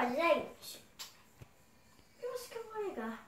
gente. Eu acho que eu vou ligar.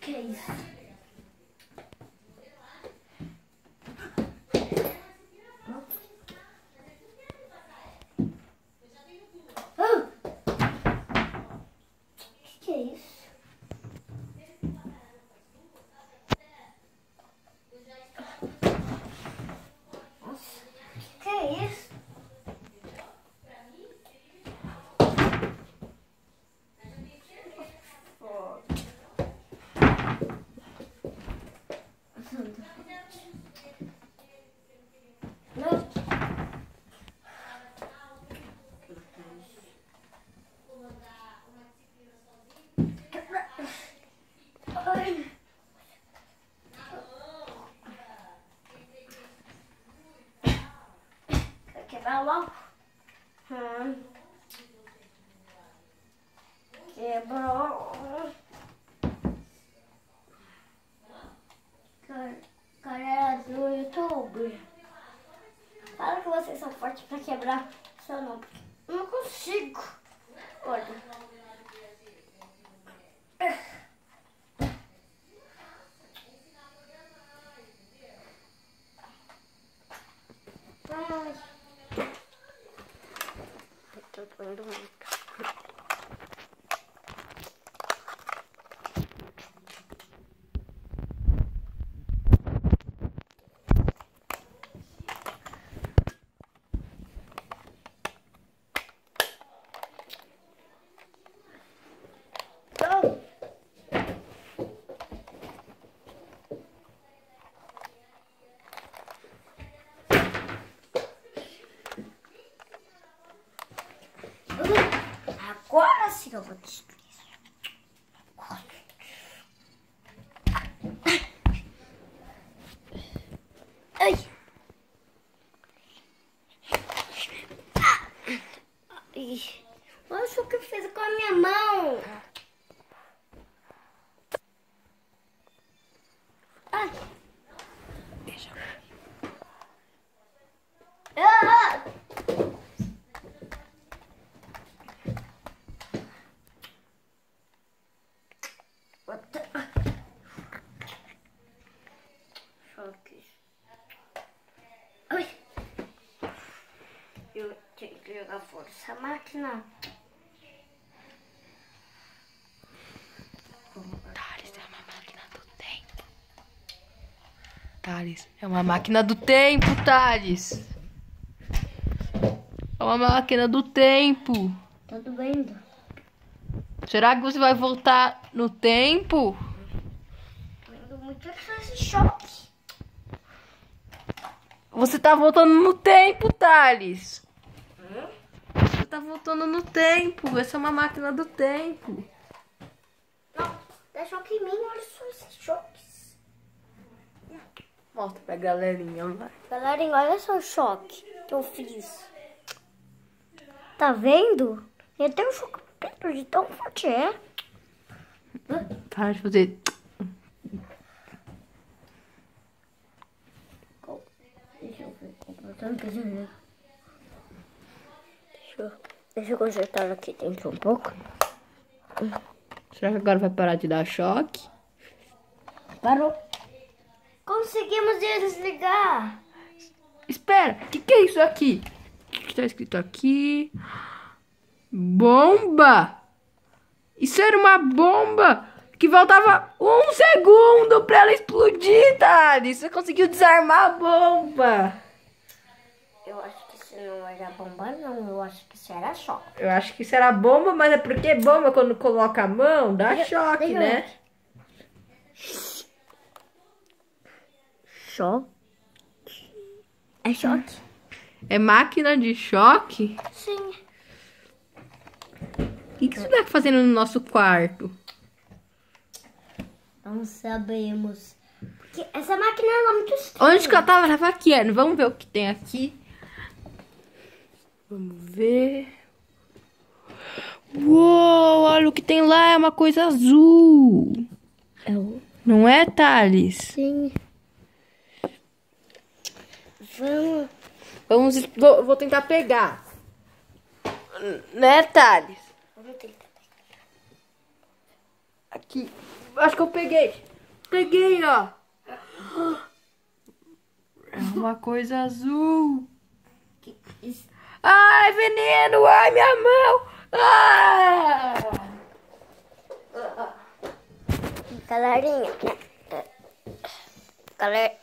Que é isso? Que é isso? Nossa, que é isso? Quebrar logo. Quebrou. Galera do YouTube, fala que vocês são fortes pra quebrar, só não, porque eu não consigo. Olha. Ai. Eu tô doendo muito. Agora sim eu vou destruir isso. Ai. Ai. Olha o que eu fiz com a minha mão. Ai. Deixa eu ver. Eu tenho que jogar fora essa máquina. Thales, é uma máquina do tempo. Thales, é uma máquina do tempo, Thales. É uma máquina do tempo. Tá doendo. Será que você vai voltar no tempo? Tô indo muito esse choque. Você tá voltando no tempo, Thales. Você tá voltando no tempo. Essa é uma máquina do tempo. Não, dá choque em mim, olha só esses choques. Mostra pra galerinha, vai. Galerinha, olha só o choque que eu fiz. Tá vendo? Eu tenho um choque perto de tão forte é. Para de fazer. Deixa eu ver. Deixa eu consertar aqui dentro um pouco. Será que agora vai parar de dar choque? Parou. Conseguimos desligar. Espera, o que é isso aqui? O que tá escrito aqui? Bomba! Isso era uma bomba que faltava 1 segundo pra ela explodir, Thales. Você conseguiu desarmar a bomba. Eu acho que isso não era bomba, não. Eu acho que isso era choque. Eu acho que isso era bomba, mas é porque bomba, quando coloca a mão, dá choque, deixa eu né? ver. Choque. É choque. É máquina de choque? Sim. O que isso tá fazendo no nosso quarto? Não sabemos. Porque essa máquina é muito estranha. Onde que eu tava? Tava aqui, Ana. Vamos ver o que tem aqui. Vamos ver. Uou, olha o que tem lá. É uma coisa azul. Não é, Thales? Sim. Vou tentar pegar. Né, Thales? Vamos tentar. Aqui. Acho que eu peguei. Peguei, ó. É uma coisa azul. Ai, veneno! Ai, minha mão! Ah! Galerinha. Galera.